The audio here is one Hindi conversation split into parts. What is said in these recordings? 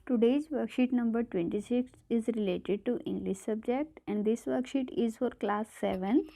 Today's worksheet number 26 is related to English subject and this worksheet is for class 7th.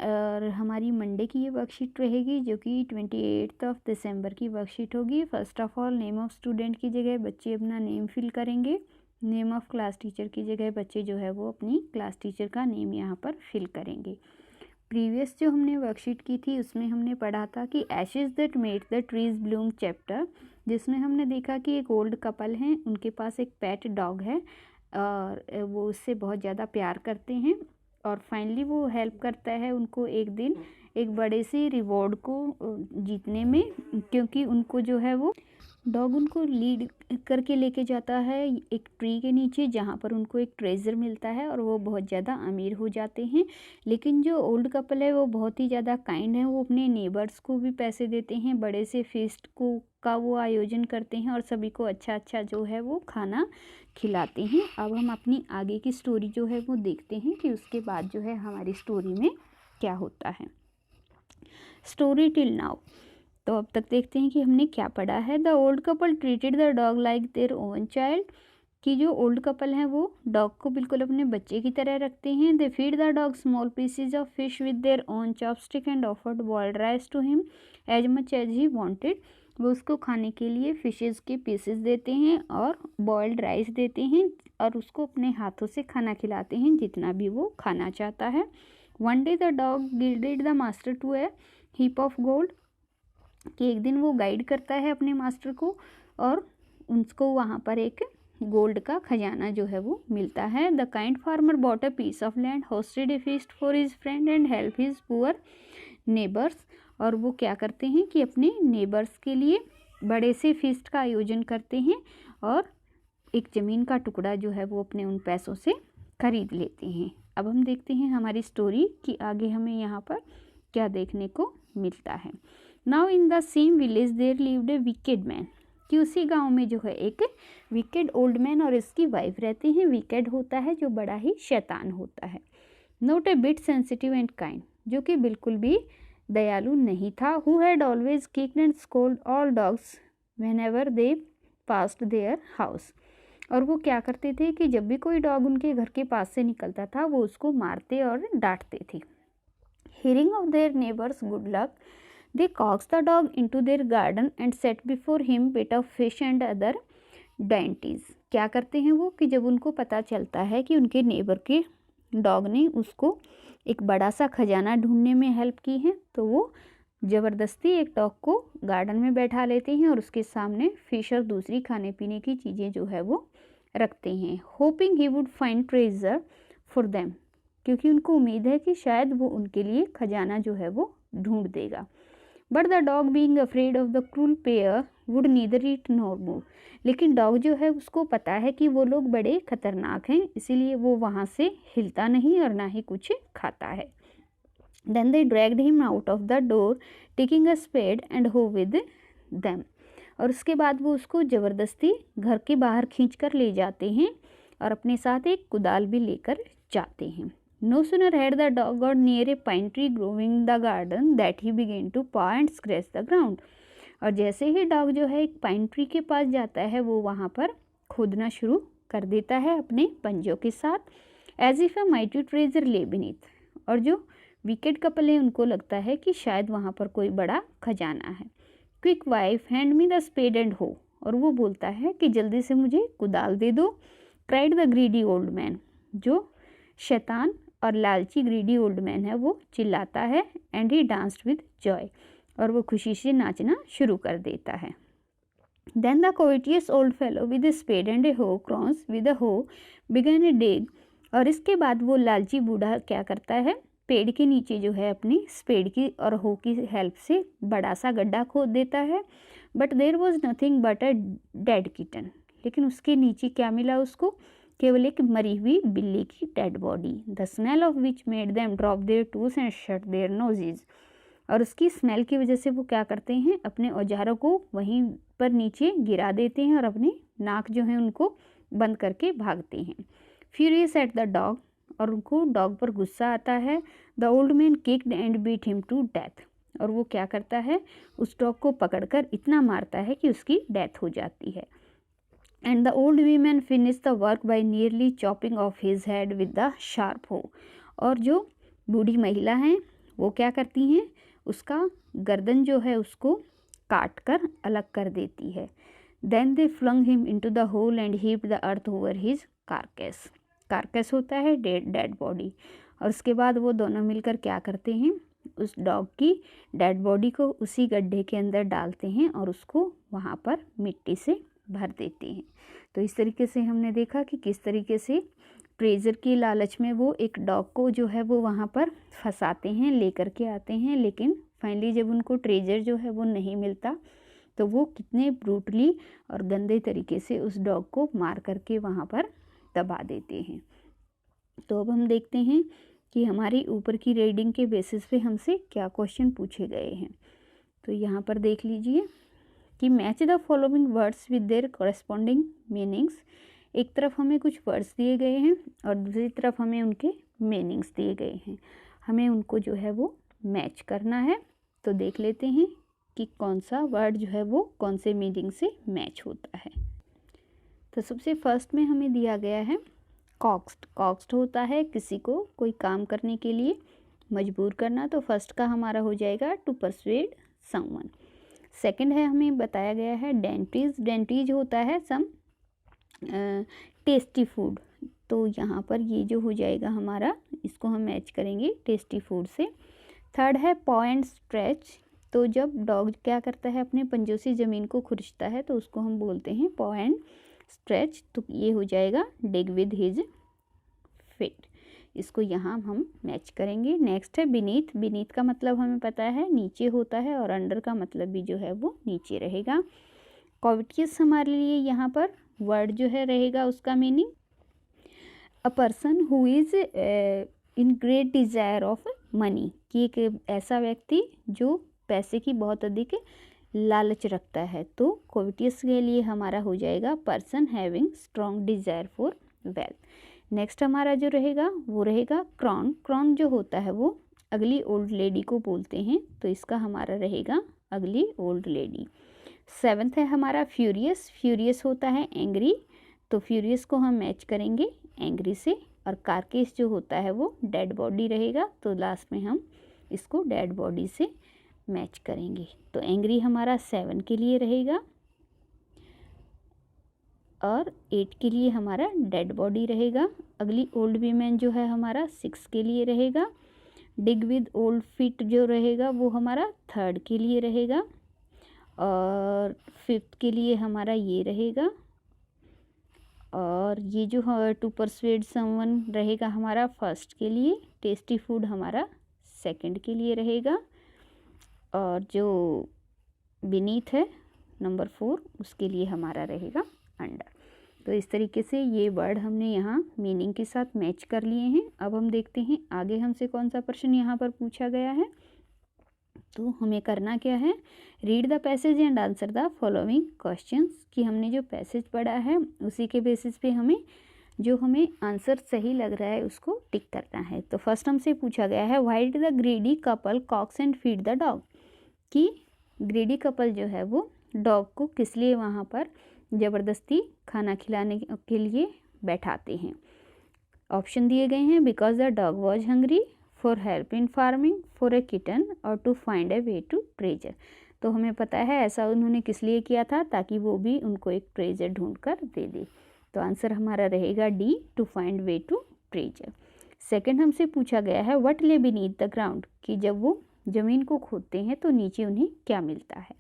और हमारी मंडे की ये वर्कशीट रहेगी जो कि 28 दिसंबर की वर्कशीट होगी। First of all name of student की जगह बच्चे अपना नेम फिल करेंगे। नेम ऑफ क्लास टीचर की जगह बच्चे जो है वो अपनी क्लास टीचर का नेम यहाँ पर फिल करेंगे। प्रीवियस जो हमने वर्कशीट की थी उसमें हमने पढ़ा था कि Ashes that made the trees Bloom chapter, जिसमें हमने देखा कि एक ओल्ड कपल हैं, उनके पास एक पेट डॉग है और वो उससे बहुत ज़्यादा प्यार करते हैं और फाइनली वो हेल्प करता है उनको एक दिन एक बड़े से रिवॉर्ड को जीतने में, क्योंकि उनको जो है वो डॉग उनको लीड करके लेके जाता है एक ट्री के नीचे जहाँ पर उनको एक ट्रेजर मिलता है और वो बहुत ज़्यादा अमीर हो जाते हैं। लेकिन जो ओल्ड कपल है वो बहुत ही ज़्यादा काइंड है, वो अपने नेबर्स को भी पैसे देते हैं, बड़े से feast का वो आयोजन करते हैं और सभी को अच्छा अच्छा जो है वो खाना खिलाते हैं। अब हम अपनी आगे की स्टोरी जो है वो देखते हैं कि उसके बाद जो है हमारी स्टोरी में क्या होता है। स्टोरी टिल नाउ, तो अब तक देखते हैं कि हमने क्या पढ़ा है। The old couple treated the dog like their own child, कि जो ओल्ड कपल हैं वो डॉग को बिल्कुल अपने बच्चे की तरह रखते हैं। They feed the dog small pieces of fish with their own chopstick and offered boiled rice to him as much as he wanted. वो उसको खाने के लिए फिशेस के पीसेस देते हैं और बॉइल्ड राइस देते हैं और उसको अपने हाथों से खाना खिलाते हैं जितना भी वो खाना चाहता है। One day the dog gilded the master to a heap of gold, कि एक दिन वो गाइड करता है अपने मास्टर को और उनको वहाँ पर एक गोल्ड का खजाना जो है वो मिलता है। The kind farmer bought a piece of land, hosted a feast for his friend and help his poor neighbours, और वो क्या करते हैं कि अपने नेबर्स के लिए बड़े से फीस्ट का आयोजन करते हैं और एक ज़मीन का टुकड़ा जो है वो अपने उन पैसों से खरीद लेते हैं। अब हम देखते हैं हमारी स्टोरी कि आगे हमें यहाँ पर क्या देखने को मिलता है। Now in the same village there lived a wicked man, कि उसी गांव में जो है एक विकेड ओल्ड मैन और इसकी वाइफ रहते हैं। विकेड होता है जो बड़ा ही शैतान होता है। Not a bit sensitive and kind, जो कि बिल्कुल भी दयालु नहीं था। Who had always kicked and scold all dogs whenever they passed their house, और वो क्या करते थे कि जब भी कोई डॉग उनके घर के पास से निकलता था वो उसको मारते और डांटते थे। Hearing of their neighbors' good luck, they coaxed the dog into their garden and set before him bit of fish and other dainties. क्या करते हैं वो कि जब उनको पता चलता है कि उनके नेबर के डॉग ने उसको एक बड़ा सा खजाना ढूंढने में हेल्प की है, तो वो ज़बरदस्ती एक डॉग को गार्डन में बैठा लेते हैं और उसके सामने फिश और दूसरी खाने पीने की चीज़ें जो है वो रखते हैं। Hopping he would find treasure for them, क्योंकि उनको उम्मीद है कि शायद वो उनके लिए खजाना जो है वो ढूंढ देगा। But the dog being afraid of the cruel pair would neither eat nor move, लेकिन डॉग जो है उसको पता है कि वो लोग बड़े खतरनाक हैं, इसीलिए वो वहाँ से हिलता नहीं और ना ही कुछ खाता है। Then they dragged him out of the door taking a spade and hoe with them, और उसके बाद वो उसको ज़बरदस्ती घर के बाहर खींच कर ले जाते हैं और अपने साथ एक कुदाल भी लेकर जाते हैं। No sooner had the dog got near a pine tree growing in the garden that he began to paw and scratch the ground. और जैसे ही डॉग जो है एक पाइन ट्री के पास जाता है वो वहाँ पर खोदना शुरू कर देता है अपने पंजों के साथ, as if a mighty treasure lay beneath, और जो विकेड कपल है उनको लगता है कि शायद वहाँ पर कोई बड़ा खजाना है। Quick wife hand me the spade and hoe, और वो बोलता है कि जल्दी से मुझे कुदाल दे दो। Cried the greedy old man, जो शैतान और लालची ग्रीडी ओल्ड मैन है वो चिल्लाता है। And he danced with joy, और वो खुशी से नाचना शुरू कर देता है। Then the covetous old fellow with a spade and a hoe cross with a हो बिगन ए डेग, और इसके बाद वो लालची बूढ़ा क्या करता है, पेड़ के नीचे जो है अपनी स्पेड की और हो की हेल्प से बड़ा सा गड्ढा खोद देता है। But there was nothing but a dead kitten, लेकिन उसके नीचे क्या मिला उसको, केवल एक मरी हुई बिल्ली की dead body. The smell of which made them drop there tools and shut there noses, और उसकी स्मेल की वजह से वो क्या करते हैं, अपने औजारों को वहीं पर नीचे गिरा देते हैं और अपने नाक जो है उनको बंद करके भागते हैं। फ्यूरियस एट द डॉग, और उनको डॉग पर गुस्सा आता है। The old man kicked and beat him to death, और वो क्या करता है, उस डॉग को पकड़कर इतना मारता है कि उसकी डेथ हो जाती है। And the old women finish the work by nearly chopping of his head with the sharp हो। और जो बूढ़ी महिला हैं वो क्या करती हैं, उसका गर्दन जो है उसको काट कर अलग कर देती है। Then they flung him into the hole and heaped the earth over his carcass. Carcass होता है डेड बॉडी। और उसके बाद वो दोनों मिलकर क्या करते हैं, उस डॉग की डेड बॉडी को उसी गड्ढे के अंदर डालते हैं और उसको वहाँ पर मिट्टी से भर देते हैं। तो इस तरीके से हमने देखा कि किस तरीके से ट्रेजर की लालच में वो एक डॉग को जो है वो वहाँ पर फंसाते हैं, लेकर के आते हैं, लेकिन फाइनली जब उनको ट्रेजर जो है वो नहीं मिलता तो वो कितने ब्रूटली और गंदे तरीके से उस डॉग को मार करके वहाँ पर दबा देते हैं। तो अब हम देखते हैं कि हमारी ऊपर की रीडिंग के बेसिस पे हमसे क्या क्वेश्चन पूछे गए हैं। तो यहाँ पर देख लीजिए कि match the following words with their corresponding meanings. एक तरफ हमें कुछ वर्ड्स दिए गए हैं और दूसरी तरफ हमें उनके मीनिंग्स दिए गए हैं, हमें उनको जो है वो मैच करना है। तो देख लेते हैं कि कौन सा वर्ड जो है वो कौन से मीनिंग से मैच होता है। तो सबसे फर्स्ट में हमें दिया गया है कॉक्स्ड। कॉक्स्ड होता है किसी को कोई काम करने के लिए मजबूर करना। तो फर्स्ट का हमारा हो जाएगा टू परsuade समवन। सेकंड है हमें बताया गया है डेंटीज। डेंटीज होता है सम टेस्टी फूड। तो यहाँ पर ये जो हो जाएगा हमारा, इसको हम मैच करेंगे टेस्टी फूड से। थर्ड है पॉ एंड स्ट्रेच। तो जब डॉग क्या करता है, अपने पंजों से ज़मीन को खुरचता है तो उसको हम बोलते हैं पॉ एंड स्ट्रेच। तो ये हो जाएगा डिग विद हिज फिट। इसको यहाँ हम मैच करेंगे। नेक्स्ट है बीनीथ। बीनीथ का मतलब हमें पता है नीचे होता है और अंडर का मतलब भी जो है वो नीचे रहेगा। कॉविटियस हमारे लिए यहाँ पर वर्ड जो है रहेगा उसका meaning a person who is in great desire of money, कि एक ऐसा व्यक्ति जो पैसे की बहुत अधिक लालच रखता है। तो कॉविटियस के लिए हमारा हो जाएगा person having strong desire for wealth. Next हमारा जो रहेगा वो रहेगा क्रॉन। क्रॉन जो होता है वो अगली ओल्ड लेडी को बोलते हैं, तो इसका हमारा रहेगा अगली ओल्ड लेडी। सेवन्थ है हमारा फ्यूरियस। फ्यूरियस होता है एंग्री, तो फ्यूरियस को हम मैच करेंगे एंग्री से। और कारकेस जो होता है वो डेड बॉडी रहेगा, तो लास्ट में हम इसको डेड बॉडी से मैच करेंगे। तो एंग्री हमारा 7 के लिए रहेगा और 8 के लिए हमारा डेड बॉडी रहेगा। अगली ओल्ड वीमेन जो है हमारा 6 के लिए रहेगा। डिग विद ओल्ड फिट जो रहेगा वो हमारा 3rd के लिए रहेगा। और 5th के लिए हमारा ये रहेगा। और ये जो टू परsuade समवन रहेगा हमारा 1st के लिए। टेस्टी फूड हमारा 2nd के लिए रहेगा। और जो बीनीथ है नंबर 4 उसके लिए हमारा रहेगा अंडर। तो इस तरीके से ये वर्ड हमने यहाँ मीनिंग के साथ मैच कर लिए हैं। अब हम देखते हैं आगे हमसे कौन सा प्रश्न यहाँ पर पूछा गया है। तो हमें करना क्या है, read the passage and answer the following questions. कि हमने जो पैसेज पढ़ा है उसी के बेसिस पे हमें जो हमें आंसर सही लग रहा है उसको टिक करना है। तो फर्स्ट हमसे पूछा गया है why did the greedy couple coax and feed the dog. कि ग्रीडी कपल जो है वो डॉग को किस लिए वहाँ पर ज़बरदस्ती खाना खिलाने के लिए बैठाते हैं। ऑप्शन दिए गए हैं because the dog was hungry, for help in farming, for a kitten और to find a way to treasure. तो हमें पता है ऐसा उन्होंने किस लिए किया था, ताकि वो भी उनको एक ट्रेजर ढूंढ कर दे दे। तो आंसर हमारा रहेगा D, to find way to treasure. Second हमसे पूछा गया है व्हाट ले बीनीथ द ग्राउंड। कि जब वो ज़मीन को खोदते हैं तो नीचे उन्हें क्या मिलता है।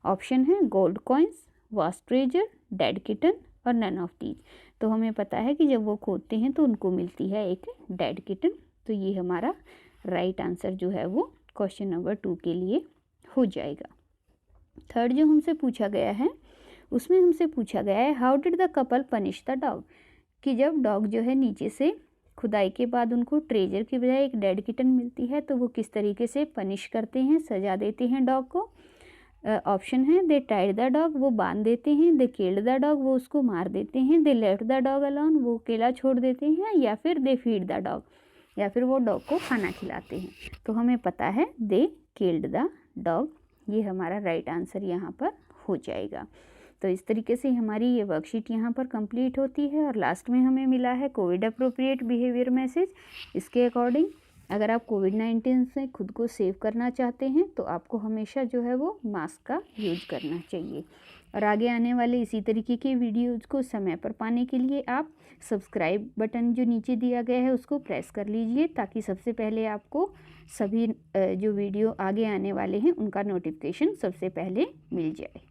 ऑप्शन है gold coins, vast treasure, dead kitten और नन ऑफ दीज। तो हमें पता है कि जब वो खोदते हैं तो उनको मिलती है एक डेड किटन। तो ये हमारा राइट आंसर जो है वो क्वेश्चन नंबर 2 के लिए हो जाएगा। थर्ड जो हमसे पूछा गया है उसमें हमसे पूछा गया है how did the couple punish the dog. कि जब डॉग जो है नीचे से खुदाई के बाद उनको ट्रेजर की बजाय एक डेड किटन मिलती है तो वो किस तरीके से पनिश करते हैं, सजा देते हैं डॉग को। ऑप्शन है दे टाइड द डॉग, वो बांध देते हैं, दे किल्ड द डॉग, वो उसको मार देते हैं, they left the dog alone, वो अकेला छोड़ देते हैं, या फिर दे फीड द डॉग, या फिर वो डॉग को खाना खिलाते हैं। तो हमें पता है दे किल्ड द डॉग, ये हमारा राइट आंसर यहाँ पर हो जाएगा। तो इस तरीके से हमारी ये वर्कशीट यहाँ पर कंप्लीट होती है और लास्ट में हमें मिला है कोविड अप्रोप्रिएट बिहेवियर मैसेज। इसके अकॉर्डिंग अगर आप कोविड-19 से खुद को सेव करना चाहते हैं तो आपको हमेशा जो है वो मास्क का यूज करना चाहिए। और आगे आने वाले इसी तरीके के वीडियोज़ को समय पर पाने के लिए आप सब्सक्राइब बटन जो नीचे दिया गया है उसको प्रेस कर लीजिए, ताकि सबसे पहले आपको सभी जो वीडियो आगे आने वाले हैं उनका नोटिफिकेशन सबसे पहले मिल जाए।